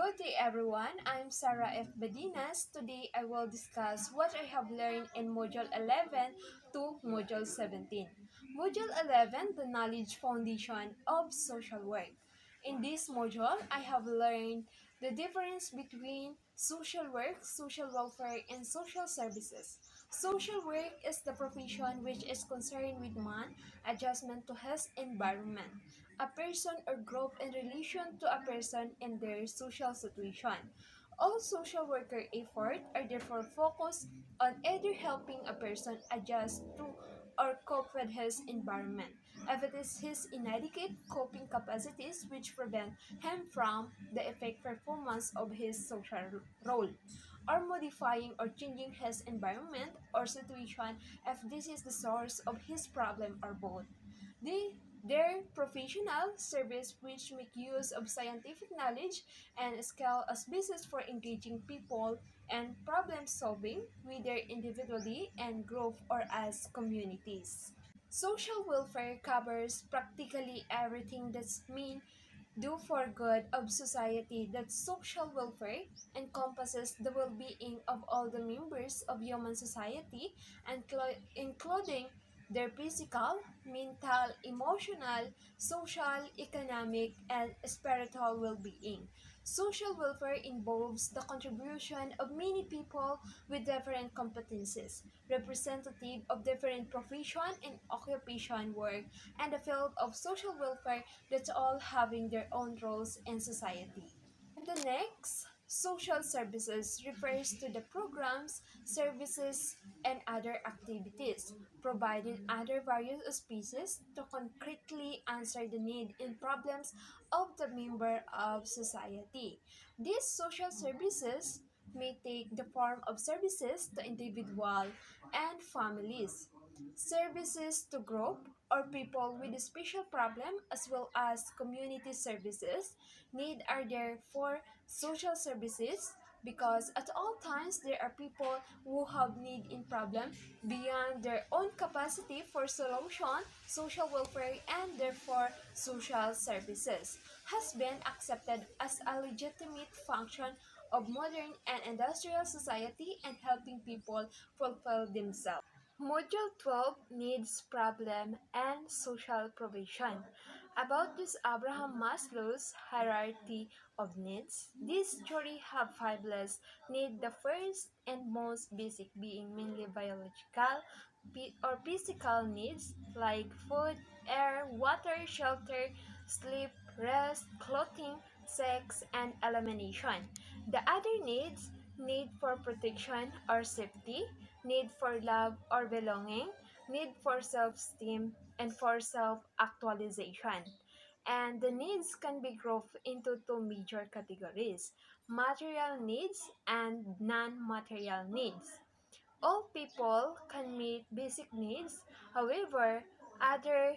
Good day everyone, I'm Sarah F. Badinas. Today I will discuss what I have learned in Module 11 to Module 17. Module 11, the Knowledge Foundation of Social Work. In this module, I have learned the difference between social work, social welfare, and social services. Social work is the profession which is concerned with man adjustment to his environment, a person or group in relation to a person in their social situation. All social worker efforts are therefore focused on either helping a person adjust to or cope with his environment. If it is his inadequate coping capacities which prevent him from the effective performance of his social role, or modifying or changing his environment or situation if this is the source of his problem or both. Their professional service which make use of scientific knowledge and skill as basis for engaging people and problem solving, whether individually and group or as communities. Social welfare covers practically everything that's mean do for good of society. That social welfare encompasses the well-being of all the members of human society, including their physical, mental, emotional, social, economic, and spiritual well-being. Social welfare involves the contribution of many people with different competencies, representative of different profession and occupation work, and the field of social welfare that's all having their own roles in society. The next, social services refers to the programs, services, and other activities provided under various auspices to concretely answer the need and problems of the member of society. These social services may take the form of services to individual and families, services to group or people with a special problem, as well as community services. Need are there for social services because at all times there are people who have need in problem beyond their own capacity for solution. Social welfare and therefore social services has been accepted as a legitimate function of modern and industrial society and helping people fulfill themselves. Module 12 needs problem and social provision. About this Abraham Maslow's hierarchy of needs, this theory have five less need, the first and most basic being mainly biological or physical needs like food, air, water, shelter, sleep, rest, clothing, sex, and elimination. The other needs, need for protection or safety, need for love or belonging, need for self-esteem, and for self-actualization. And the needs can be grouped into two major categories, material needs and non-material needs. All people can meet basic needs, however, other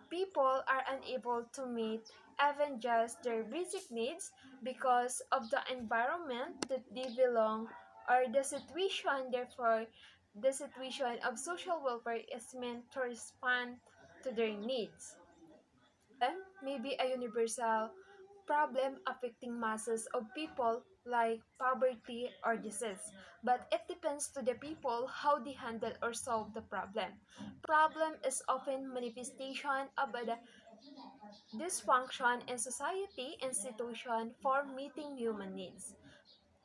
people are unable to meet even just their basic needs because of the environment that they belong or the situation. Therefore, the situation of social welfare is meant to respond to their needs. May be a universal problem affecting masses of people like poverty or disease, but it depends to the people how they handle or solve the problem. Problem is often manifestation of the dysfunction in society institution for meeting human needs.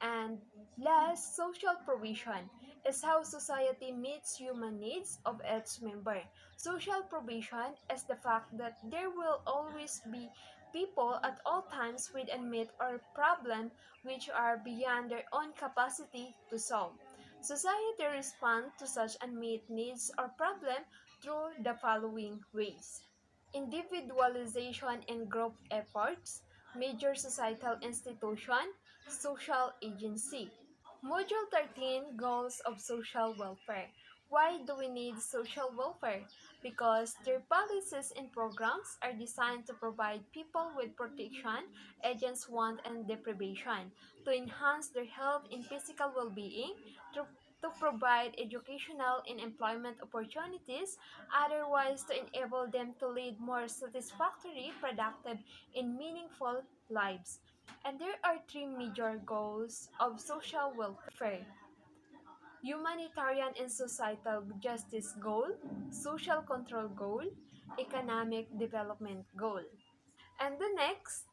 And last, social provision is how society meets human needs of its member. Social provision is the fact that there will always be people at all times with unmet or problem which are beyond their own capacity to solve. Society responds to such unmet needs or problem through the following ways: individualization and group efforts, major societal institution, social agency. Module 13, Goals of Social Welfare. Why do we need social welfare? Because their policies and programs are designed to provide people with protection against want and deprivation, to enhance their health and physical well-being, to, to provide educational and employment opportunities, otherwise to enable them to lead more satisfactory, productive, and meaningful lives. And there are three major goals of social welfare: humanitarian and societal justice goal, social control goal, economic development goal. And the next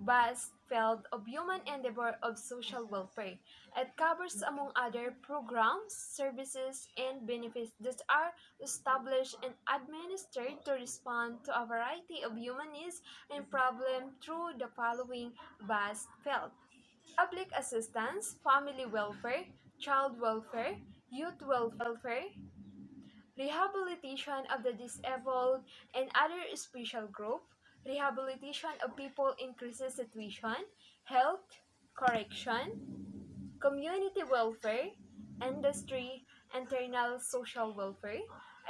vast field of human endeavor of social welfare. It covers, among other, programs, services, and benefits that are established and administered to respond to a variety of human needs and problems through the following vast field: public assistance, family welfare, child welfare, youth welfare, rehabilitation of the disabled and other special group, rehabilitation of people in crisis situation, health, correction, community welfare, industry, internal social welfare,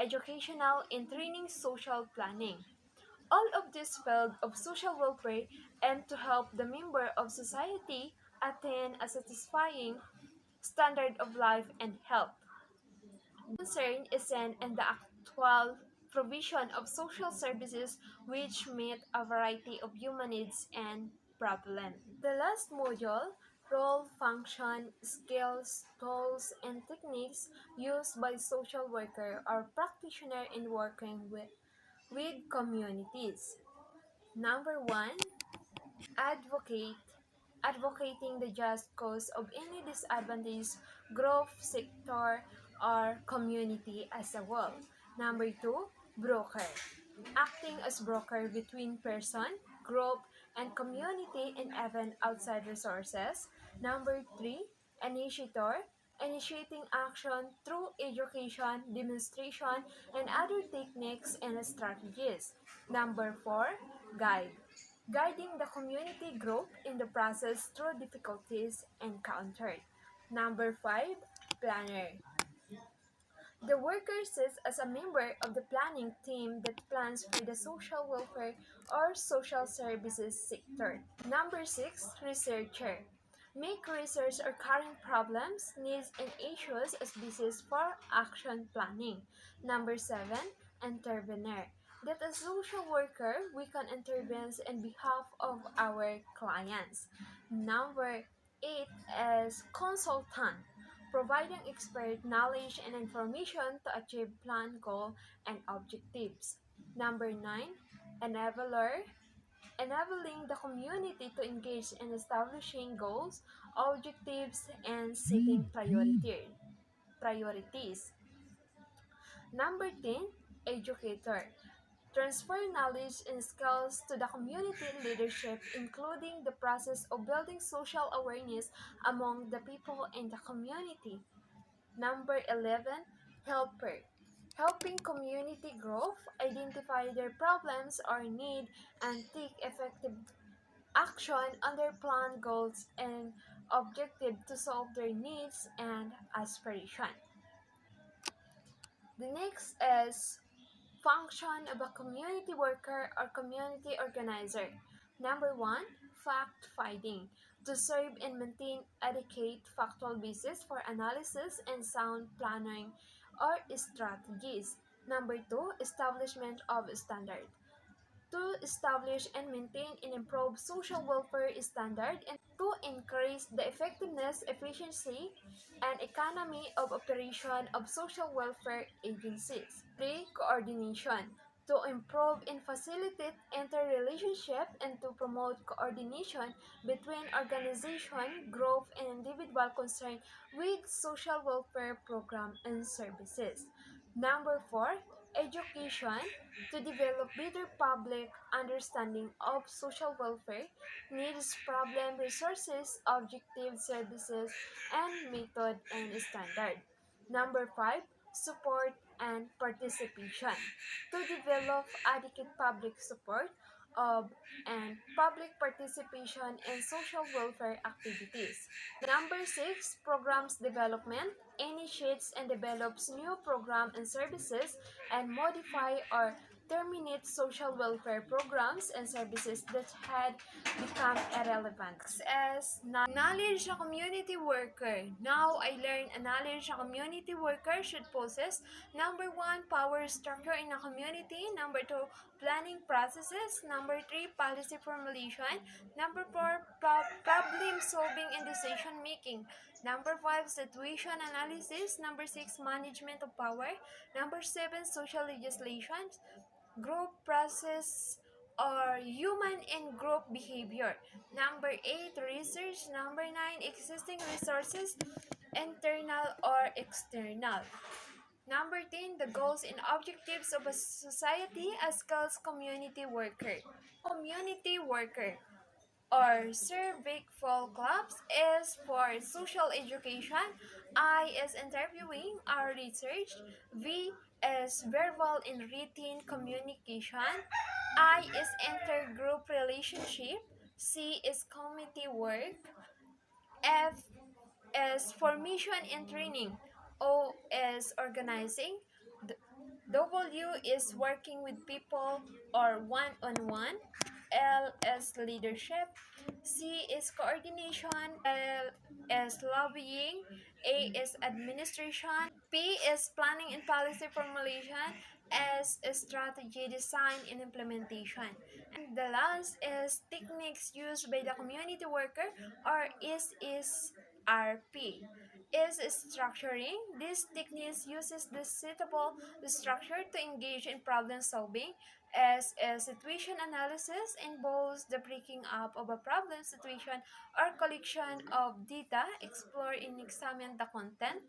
educational and training social planning. All of this field of social welfare aim to help the member of society attain a satisfying standard of life and health. Concern is in the actual provision of social services which meet a variety of human needs and problems. The last module, role, function, skills, tools, and techniques used by social worker or practitioner in working with communities. Number one, advocate, advocating the just cause of any disadvantaged group, sector, or community as a whole. Number two, broker, acting as broker between person, group, and community and even outside resources. Number three, initiator, initiating action through education, demonstration, and other techniques and strategies. Number four, guide, guiding the community group in the process through difficulties encountered. Number five, planner. The worker sits as a member of the planning team that plans for the social welfare or social services sector. Number six, researcher. Make research or current problems, needs, and issues as basis for action planning. Number seven, intervener. That as social worker, we can intervene on behalf of our clients. Number eight is consultant, providing expert knowledge and information to achieve plan goal and objectives. Number nine, enabler, enabling the community to engage in establishing goals, objectives, and setting priorities. Number 10, educator. Transfer knowledge and skills to the community leadership, including the process of building social awareness among the people in the community. Number 11, helper. Helping community growth, identify their problems or need, and take effective action on their plan goals and objective to solve their needs and aspiration. The next is function of a community worker or community organizer. Number one, fact finding. To serve and maintain adequate factual basis for analysis and sound planning or strategies. Number two, establishment of standard, to establish and maintain and improve social welfare standard and to increase the effectiveness, efficiency, and economy of operation of social welfare agencies. 3. Coordination, to improve and facilitate interrelationship and to promote coordination between organization, group, and individual concerned with social welfare program and services. Number 4, education, to develop better public understanding of social welfare, needs, problem, resources, objective services, and method and standard. Number 5, support and participation, to develop adequate public support of and public participation in social welfare activities. Number 6, programs development, initiates and develops new program and services and modify or terminate social welfare programs and services that had become irrelevant. As knowledge a community worker. Now I learn a knowledge a community worker should possess number one, power structure in a community. Number two, planning processes. Number three, policy formulation. Number four, problem solving and decision making. Number five, situation analysis. Number six, management of power. Number seven, social legislation. Group process or human and group behavior. Number eight, research. Number nine, existing resources, internal or external. Number 10, the goals and objectives of a society as skills community worker. Community worker or full clubs is for social education. I is interviewing or research. V is verbal and written communication. I is intergroup relationship. C is committee work. F is formation and training. O is organizing. W is working with people or one on one. L is leadership. C is coordination. L is lobbying. A is administration. P is planning and policy formulation. S is strategy design and implementation. And the last is techniques used by the community worker or is RP. Is structuring. This technique uses the suitable structure to engage in problem solving. As a situation analysis involves the breaking up of a problem situation or collection of data, explore and examine the content.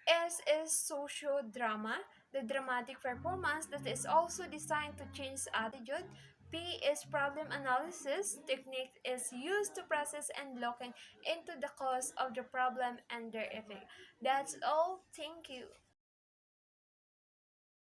S is socio-drama, the dramatic performance that is also designed to change attitude. P is problem analysis. Technique is used to process and looking into the cause of the problem and their effect. That's all. Thank you.